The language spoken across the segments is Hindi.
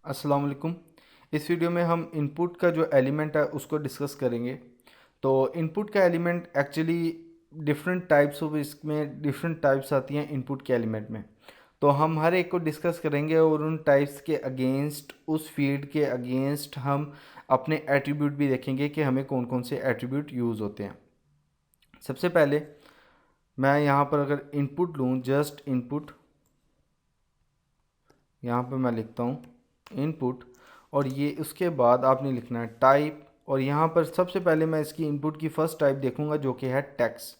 अस्सलाम वालेकुम। इस वीडियो में हम इनपुट का जो एलिमेंट है उसको डिस्कस करेंगे। तो इनपुट का element actually different types of, इसमें डिफरेंट टाइप्स आती हैं इनपुट के एलिमेंट में। तो हम हर एक को डिस्कस करेंगे और उन टाइप्स के अगेंस्ट, उस फील्ड के अगेंस्ट हम अपने एट्रीब्यूट भी देखेंगे कि हमें कौन कौन से एट्रीब्यूट यूज़ होते हैं। सबसे पहले मैं यहाँ पर अगर इनपुट लूँ, जस्ट इनपुट, यहाँ पर मैं लिखता हूँ इनपुट, और ये उसके बाद आपने लिखना है टाइप। और यहाँ पर सबसे पहले मैं इसकी इनपुट की फ़र्स्ट टाइप देखूँगा जो कि है टेक्स्ट,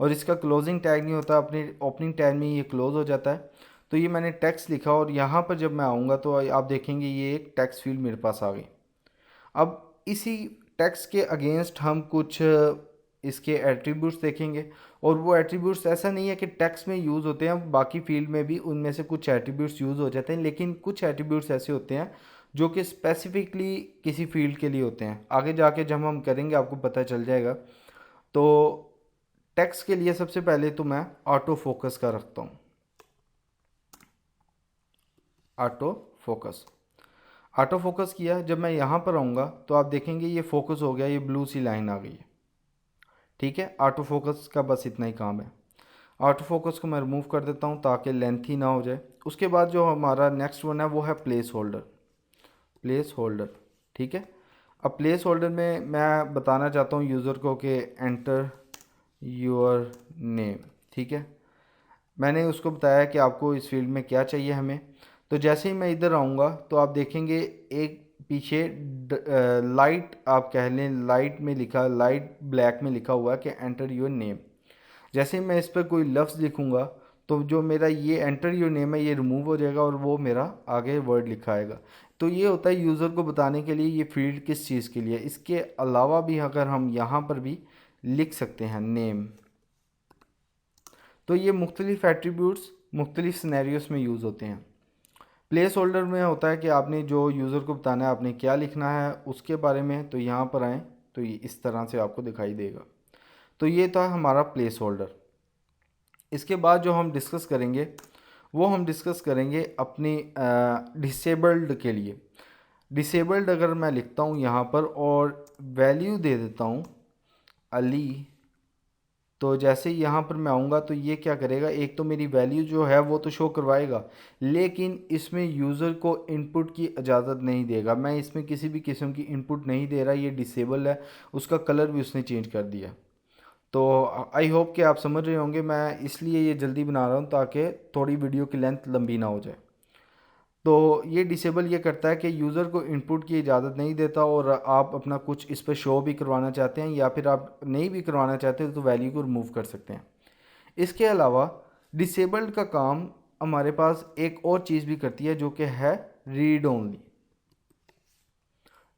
और इसका क्लोजिंग टैग नहीं होता, अपने ओपनिंग टैग में ये क्लोज हो जाता है। तो ये मैंने टेक्स्ट लिखा और यहाँ पर जब मैं आऊँगा तो आप देखेंगे ये एक टेक्स्ट फील्ड मेरे पास आ गई। अब इसी टेक्स्ट के अगेंस्ट हम कुछ इसके एट्रीब्यूट्स देखेंगे। और वो एट्रीब्यूट्स ऐसा नहीं है कि टेक्स्ट में यूज़ होते हैं, बाकी फील्ड में भी उनमें से कुछ एट्रीब्यूट्स यूज़ हो जाते हैं, लेकिन कुछ एट्रीब्यूट्स ऐसे होते हैं जो कि स्पेसिफिकली किसी फील्ड के लिए होते हैं। आगे जाके जब हम करेंगे आपको पता चल जाएगा। तो टेक्स्ट के लिए सबसे पहले तो मैं ऑटो फोकस का रखता हूँ। ऑटो फोकस, ऑटो फोकस किया। जब मैं यहाँ पर आऊँगा तो आप देखेंगे ये फोकस हो गया, ये ब्लू सी लाइन आ गई है। ठीक है, ऑटो फोकस का बस इतना ही काम है। ऑटो फोकस को मैं रिमूव कर देता हूँ ताकि लेंथी ना हो जाए। उसके बाद जो हमारा नेक्स्ट वन है वो है प्लेस होल्डर। प्लेस होल्डर, ठीक है। अब प्लेस होल्डर में मैं बताना चाहता हूँ यूज़र को कि एंटर योर नेम। ठीक है, मैंने उसको बताया कि आपको इस फील्ड में क्या चाहिए हमें। तो जैसे ही मैं इधर आऊँगा तो आप देखेंगे एक पीछे लाइट, आप कह लें लाइट में लिखा, लाइट ब्लैक में लिखा हुआ है कि एंटर योर नेम। जैसे ही मैं इस पर कोई लफ्ज़ लिखूँगा तो जो मेरा ये एंटर योर नेम है ये रिमूव हो जाएगा और वो मेरा आगे वर्ड लिखा आएगा। तो ये होता है यूज़र को बताने के लिए ये फील्ड किस चीज़ के लिए। इसके अलावा भी अगर हम यहाँ पर भी लिख सकते हैं नेम, तो ये मुख्तलिफ़ एट्रीब्यूट्स मुख्तलिफ़ सिनेरियोस में यूज़ होते हैं। प्लेस होल्डर में होता है कि आपने जो यूज़र को बताना है आपने क्या लिखना है उसके बारे में। तो यहाँ पर आएँ तो ये इस तरह से आपको दिखाई देगा। तो ये था हमारा प्लेस होल्डर। इसके बाद जो हम डिस्कस करेंगे वो हम डिस्कस करेंगे अपनी डिसेबल्ड के लिए। डिसेबल्ड अगर मैं लिखता हूँ यहाँ पर और वैल्यू दे देता हूँ अली, तो जैसे ही यहाँ पर मैं आऊँगा तो ये क्या करेगा, एक तो मेरी वैल्यू जो है वो तो शो करवाएगा, लेकिन इसमें यूज़र को इनपुट की इजाज़त नहीं देगा। मैं इसमें किसी भी किस्म की इनपुट नहीं दे रहा, ये डिसेबल है। उसका कलर भी उसने चेंज कर दिया। तो आई होप कि आप समझ रहे होंगे, मैं इसलिए ये जल्दी बना रहा हूँ ताकि थोड़ी वीडियो की लेंथ लंबी ना हो जाए। तो ये डिसेबल ये करता है कि यूज़र को इनपुट की इजाज़त नहीं देता, और आप अपना कुछ इस पर शो भी करवाना चाहते हैं या फिर आप नहीं भी करवाना चाहते तो वैल्यू को रिमूव कर सकते हैं। इसके अलावा डिसेबल्ड का काम हमारे पास एक और चीज़ भी करती है जो कि है रीड ओनली।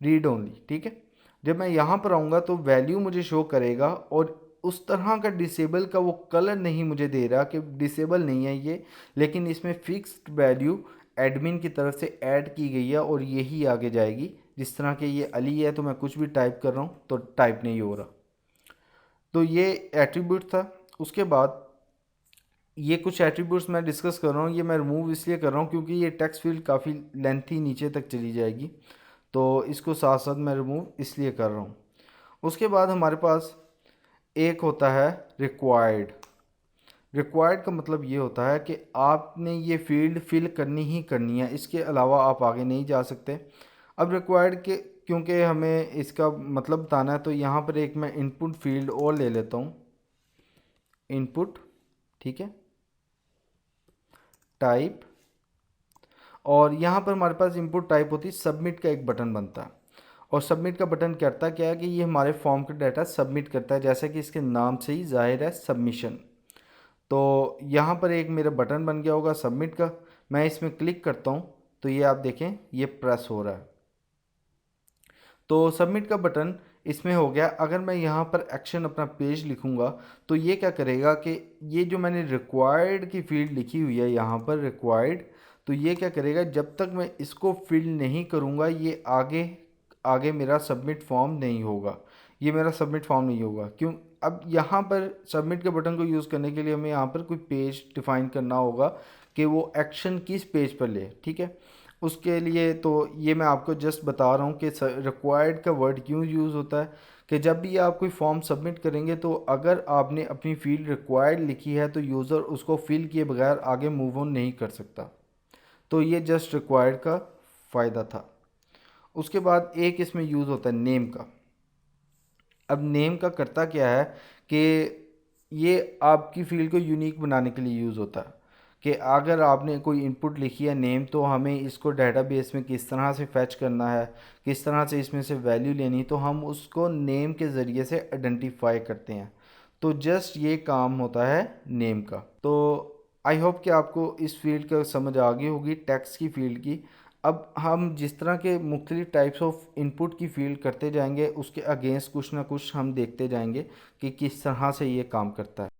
रीड ओनली, ठीक है। जब मैं यहाँ पर आऊँगा तो वैल्यू मुझे शो करेगा, और उस तरह का डिसेबल का वो कलर नहीं मुझे दे रहा कि डिसेबल नहीं है ये, लेकिन इसमें फिक्स्ड वैल्यू एडमिन की तरफ से ऐड की गई है और यही आगे जाएगी। जिस तरह के ये अली है तो मैं कुछ भी टाइप कर रहा हूँ तो टाइप नहीं हो रहा। तो ये एट्रीब्यूट था। उसके बाद ये कुछ एट्रीब्यूट्स मैं डिस्कस कर रहा हूँ, ये मैं रिमूव इसलिए कर रहा हूँ क्योंकि ये टेक्स्ट फील्ड काफ़ी लेंथी नीचे तक चली जाएगी। तो इसको साथ साथ मैं रिमूव इसलिए कर रहा हूँ। उसके बाद हमारे पास एक होता है रिक्वायर्ड। रिक्वायर्ड का मतलब ये होता है कि आपने ये फील्ड फिल करनी ही करनी है, इसके अलावा आप आगे नहीं जा सकते। अब रिक्वायर्ड के क्योंकि हमें इसका मतलब बताना है तो यहाँ पर एक मैं इनपुट फील्ड और ले लेता हूँ, इनपुट, ठीक है, टाइप। और यहाँ पर हमारे पास इनपुट टाइप होती है, सबमिट का एक बटन बनता है। और सबमिट का बटन करता क्या है कि ये हमारे फॉर्म का डाटा सबमिट करता है, जैसा कि इसके नाम से ही जाहिर है, सबमिशन। तो यहाँ पर एक मेरा बटन बन गया होगा सबमिट का। मैं इसमें क्लिक करता हूँ तो ये आप देखें ये प्रेस हो रहा है। तो सबमिट का बटन इसमें हो गया। अगर मैं यहाँ पर एक्शन अपना पेज लिखूँगा तो ये क्या करेगा कि ये जो मैंने रिक्वायर्ड की फील्ड लिखी हुई है यहाँ पर रिक्वायर्ड, तो ये क्या करेगा, जब तक मैं इसको फिल नहीं करूँगा ये आगे आगे मेरा सबमिट फॉर्म नहीं होगा। ये मेरा सबमिट फॉर्म नहीं होगा। क्यों? अब यहाँ पर सबमिट के बटन को यूज़ करने के लिए हमें यहाँ पर कोई पेज डिफ़ाइन करना होगा कि वो एक्शन किस पेज पर ले, ठीक है। उसके लिए तो ये मैं आपको जस्ट बता रहा हूँ कि रिक्वायर्ड का वर्ड क्यों यूज़ होता है, कि जब भी आप कोई फॉर्म सबमिट करेंगे तो अगर आपने अपनी फील्ड रिक्वायर्ड लिखी है तो यूज़र उसको फिल किए बगैर आगे मूव ऑन नहीं कर सकता। तो ये जस्ट रिक्वायर्ड का फ़ायदा था। उसके बाद एक इसमें यूज़ होता है नेम का। अब नेम का करता क्या है कि ये आपकी फ़ील्ड को यूनिक बनाने के लिए यूज़ होता है, कि अगर आपने कोई इनपुट लिखी है नेम, तो हमें इसको डेटाबेस में किस तरह से फैच करना है, किस तरह से इसमें से वैल्यू लेनी, तो हम उसको नेम के ज़रिए से आइडेंटिफाई करते हैं। तो जस्ट ये काम होता है नेम का। तो आई होप कि आपको इस फील्ड का समझ आ गई होगी, टेक्स्ट की फ़ील्ड की। अब हम जिस तरह के मुख्तलिफ टाइप्स ऑफ इनपुट की फील्ड करते जाएंगे, उसके अगेंस्ट कुछ ना कुछ हम देखते जाएंगे कि किस तरह से ये काम करता है।